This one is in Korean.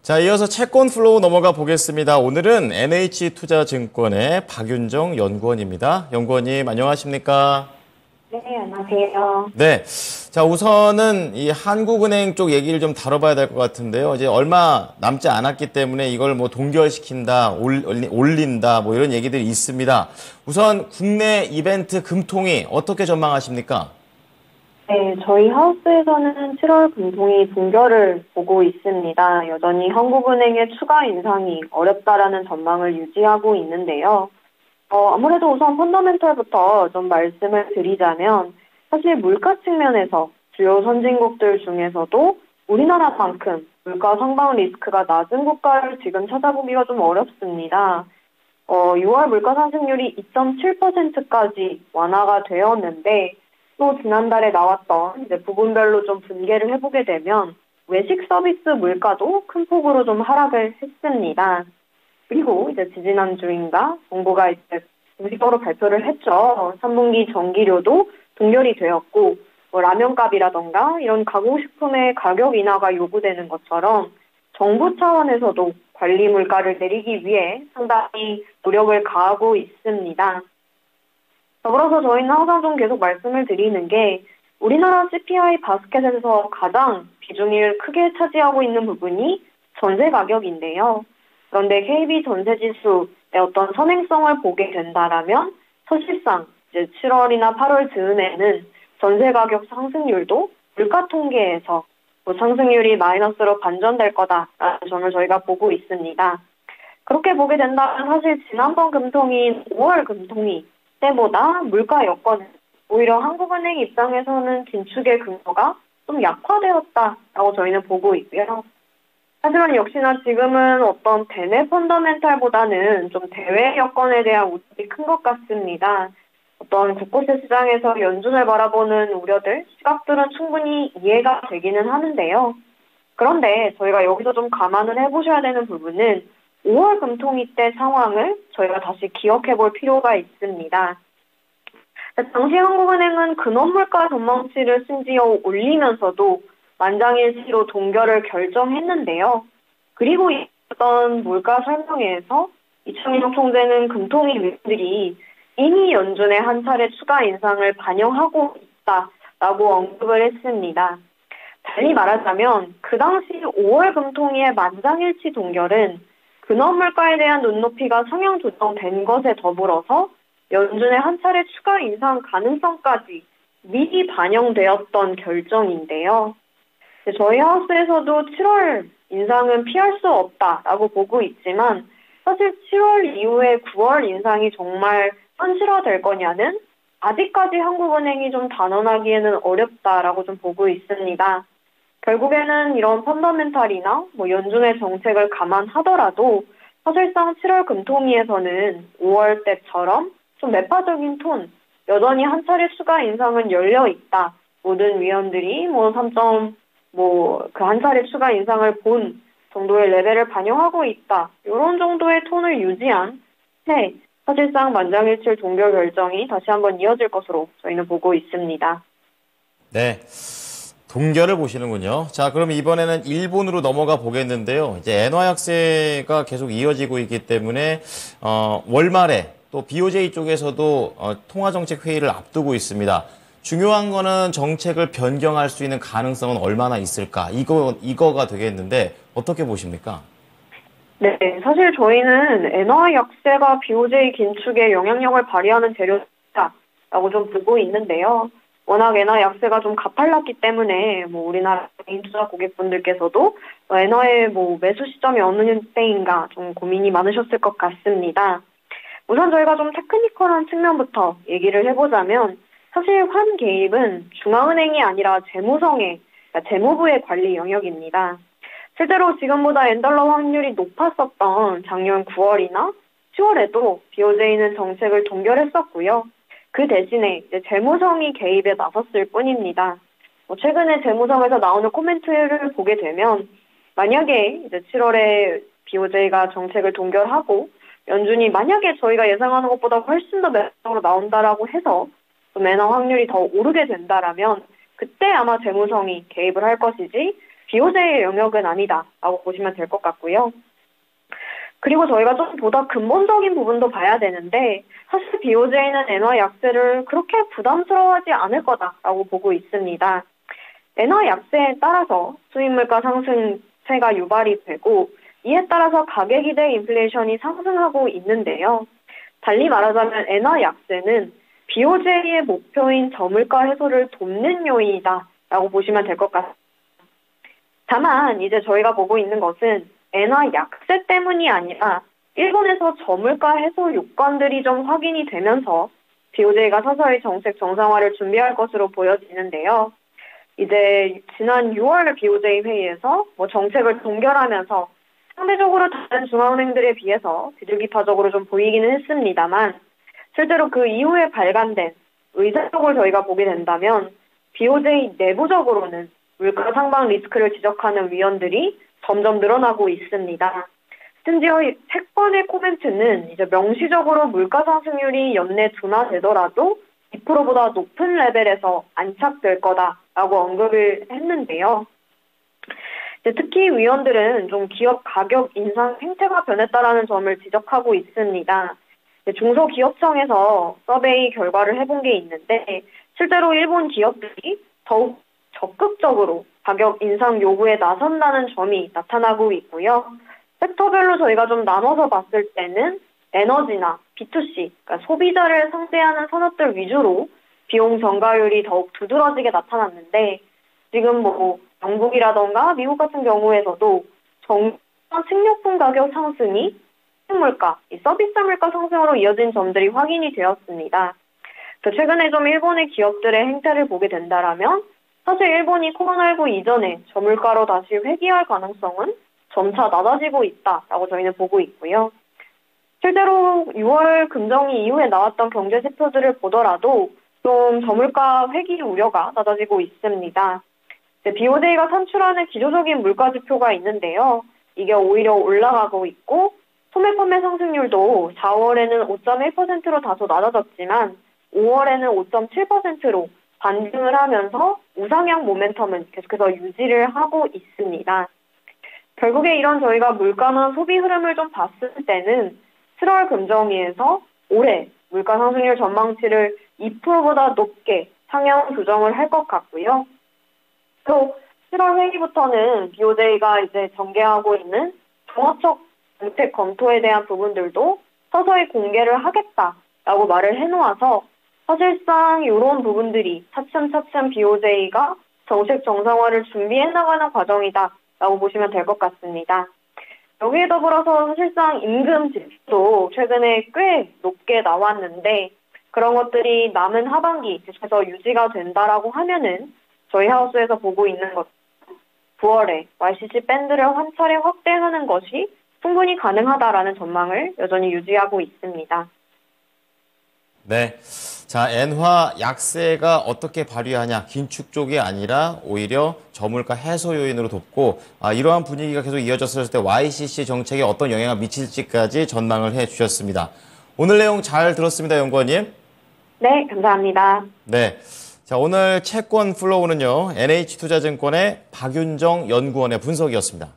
자, 이어서 채권 플로우 넘어가 보겠습니다. 오늘은 NH투자증권의 박윤정 연구원입니다. 연구원님, 안녕하십니까? 네, 안녕하세요. 네. 자, 우선은 이 한국은행 쪽 얘기를 좀 다뤄봐야 될 것 같은데요. 이제 얼마 남지 않았기 때문에 이걸 뭐 동결시킨다, 올린다, 뭐 이런 얘기들이 있습니다. 우선 국내 이벤트 금통위 어떻게 전망하십니까? 네, 저희 하우스에서는 7월 금통위 동결을 보고 있습니다. 여전히 한국은행의 추가 인상이 어렵다라는 전망을 유지하고 있는데요. 아무래도 우선 펀더멘털부터 좀 말씀을 드리자면 사실 물가 측면에서 주요 선진국들 중에서도 우리나라만큼 물가 상방 리스크가 낮은 국가를 지금 찾아보기가 좀 어렵습니다. 6월 물가 상승률이 2.7%까지 완화가 되었는데 또 지난달에 나왔던 이제 부분별로 좀 분개를 해보게 되면 외식 서비스 물가도 큰 폭으로 좀 하락을 했습니다. 그리고 이제 지지난주인가 정부가 이제 공식적으로 발표를 했죠. 3분기 전기료도 동결이 되었고 라면값이라던가 이런 가공식품의 가격 인하가 요구되는 것처럼 정부 차원에서도 관리 물가를 내리기 위해 상당히 노력을 가하고 있습니다. 더불어서 저희는 항상 좀 계속 말씀을 드리는 게 우리나라 CPI 바스켓에서 가장 비중을 크게 차지하고 있는 부분이 전세 가격인데요. 그런데 KB 전세지수의 어떤 선행성을 보게 된다라면 사실상 이제 7월이나 8월 즈음에는 전세 가격 상승률도 물가 통계에서 상승률이 마이너스로 반전될 거다라는 점을 저희가 보고 있습니다. 그렇게 보게 된다면 사실 지난번 금통위 5월 금통위 때보다 물가 여건은 오히려 한국은행 입장에서는 긴축의 근거가 좀 약화되었다라고 저희는 보고 있고요. 하지만 역시나 지금은 어떤 대내 펀더멘탈보다는 좀 대외 여건에 대한 우려가 큰 것 같습니다. 어떤 국고세 시장에서 연준을 바라보는 우려들, 시각들은 충분히 이해가 되기는 하는데요. 그런데 저희가 여기서 좀 감안을 해보셔야 되는 부분은 5월 금통위 때 상황을 저희가 다시 기억해 볼 필요가 있습니다. 당시 한국은행은 근원물가 전망치를 심지어 올리면서도 만장일치로 동결을 결정했는데요. 그리고 있었던 물가 설명회에서 이창용 총재는 금통위 위원들이 이미 연준의 한 차례 추가 인상을 반영하고 있다라고 언급을 했습니다. 달리 말하자면 그 당시 5월 금통위의 만장일치 동결은 근원물가에 대한 눈높이가 성향 조정된 것에 더불어서 연준의 한 차례 추가 인상 가능성까지 미리 반영되었던 결정인데요. 저희 하우스에서도 7월 인상은 피할 수 없다라고 보고 있지만 사실 7월 이후에 9월 인상이 정말 현실화될 거냐는 아직까지 한국은행이 좀 단언하기에는 어렵다라고 좀 보고 있습니다. 결국에는 이런 펀더멘탈이나 연준의 정책을 감안하더라도 사실상 7월 금통위에서는 5월 때처럼 좀 매파적인 톤, 여전히 한 차례 추가 인상은 열려 있다. 모든 위원들이 그 한 차례 추가 인상을 본 정도의 레벨을 반영하고 있다. 이런 정도의 톤을 유지한 채 사실상 만장일치 동결 결정이 다시 한번 이어질 것으로 저희는 보고 있습니다. 네. 동결을 보시는군요. 자, 그럼 이번에는 일본으로 넘어가 보겠는데요. 이제 엔화 약세가 계속 이어지고 있기 때문에 월말에 또 BOJ 쪽에서도 통화정책 회의를 앞두고 있습니다. 중요한 거는 정책을 변경할 수 있는 가능성은 얼마나 있을까? 이거가 되겠는데 어떻게 보십니까? 네, 사실 저희는 엔화 약세가 BOJ 긴축에 영향력을 발휘하는 재료다라고 좀 보고 있는데요. 워낙 엔화 약세가 좀 가팔랐기 때문에 우리나라 개인 투자 고객분들께서도 엔화의 매수 시점이 어느 때인가 좀 고민이 많으셨을 것 같습니다. 우선 저희가 좀 테크니컬한 측면부터 얘기를 해보자면 사실 환 개입은 중앙은행이 아니라 재무성의, 그러니까 재무부의 관리 영역입니다. 실제로 지금보다 엔달러 환율이 높았었던 작년 9월이나 10월에도 BOJ는 정책을 동결했었고요. 그 대신에 이제 재무성이 개입에 나섰을 뿐입니다. 최근에 재무성에서 나오는 코멘트를 보게 되면 만약에 이제 7월에 BOJ가 정책을 동결하고 연준이 만약에 저희가 예상하는 것보다 훨씬 더 매력적으로 나온다라고 해서 엔화 확률이 더 오르게 된다라면 그때 아마 재무성이 개입을 할 것이지 BOJ의 영역은 아니다라고 보시면 될 것 같고요. 그리고 저희가 좀 보다 근본적인 부분도 봐야 되는데 사실 BOJ는 엔화 약세를 그렇게 부담스러워하지 않을 거다라고 보고 있습니다. 엔화 약세에 따라서 수입물가 상승세가 유발이 되고 이에 따라서 가계 기대 인플레이션이 상승하고 있는데요. 달리 말하자면 엔화 약세는 BOJ의 목표인 저물가 해소를 돕는 요인이다라고 보시면 될 것 같습니다. 다만 이제 저희가 보고 있는 것은 엔화 약세 때문이 아니라 일본에서 저물가 해소 요건들이 좀 확인이 되면서 BOJ가 서서히 정책 정상화를 준비할 것으로 보여지는데요. 이제 지난 6월 BOJ 회의에서 정책을 동결하면서 상대적으로 다른 중앙은행들에 비해서 비둘기파적으로 좀 보이기는 했습니다만 실제로 그 이후에 발간된 의사록을 저희가 보게 된다면 BOJ 내부적으로는 물가 상방 리스크를 지적하는 위원들이 점점 늘어나고 있습니다. 심지어 100번의 코멘트는 이제 명시적으로 물가 상승률이 연내 둔화되더라도 2%보다 높은 레벨에서 안착될 거다라고 언급을 했는데요. 특히 위원들은 좀 기업 가격 인상 행태가 변했다라는 점을 지적하고 있습니다. 중소기업청에서 서베이 결과를 해본 게 있는데 실제로 일본 기업들이 더욱 적극적으로 가격 인상 요구에 나선다는 점이 나타나고 있고요. 섹터별로 저희가 좀 나눠서 봤을 때는 에너지나 B2C, 그러니까 소비자를 상대하는 산업들 위주로 비용 증가율이 더욱 두드러지게 나타났는데 지금 영국이라던가 미국 같은 경우에서도 식료품 가격 상승이 물가, 서비스 물가 상승으로 이어진 점들이 확인이 되었습니다. 최근에 좀 일본의 기업들의 행태를 보게 된다라면 사실 일본이 코로나19 이전에 저물가로 다시 회귀할 가능성은 점차 낮아지고 있다라고 저희는 보고 있고요. 실제로 6월 금정이 이후에 나왔던 경제 지표들을 보더라도 좀 저물가 회귀 우려가 낮아지고 있습니다. BOJ가 산출하는 기조적인 물가 지표가 있는데요. 이게 오히려 올라가고 있고 소매 판매 상승률도 4월에는 5.1%로 다소 낮아졌지만 5월에는 5.7%로 반등을 하면서 우상향 모멘텀은 계속해서 유지를 하고 있습니다. 결국에 이런 저희가 물가나 소비 흐름을 좀 봤을 때는 7월 금정위에서 올해 물가 상승률 전망치를 2%보다 높게 상향 조정을 할 것 같고요. 또 7월 회의부터는 BOJ가 이제 전개하고 있는 종합적 정책 검토에 대한 부분들도 서서히 공개를 하겠다라고 말을 해놓아서 사실상 이런 부분들이 차츰차츰 BOJ가 정책 정상화를 준비해 나가는 과정이다라고 보시면 될 것 같습니다. 여기에 더불어서 사실상 임금 지표도 최근에 꽤 높게 나왔는데 그런 것들이 남은 하반기 계속해서 유지가 된다라고 하면은 저희 하우스에서 보고 있는 것 9월에 YCC 밴드를 한 차례 확대하는 것이 충분히 가능하다라는 전망을 여전히 유지하고 있습니다. 네. 자, 엔화 약세가 어떻게 발휘하냐. 긴축 쪽이 아니라 오히려 저물가 해소 요인으로 돕고 이러한 분위기가 계속 이어졌을 때 YCC 정책에 어떤 영향을 미칠지까지 전망을 해 주셨습니다. 오늘 내용 잘 들었습니다, 연구원님. 네, 감사합니다. 네. 자, 오늘 채권 플로우는요. NH투자증권의 박윤정 연구원의 분석이었습니다.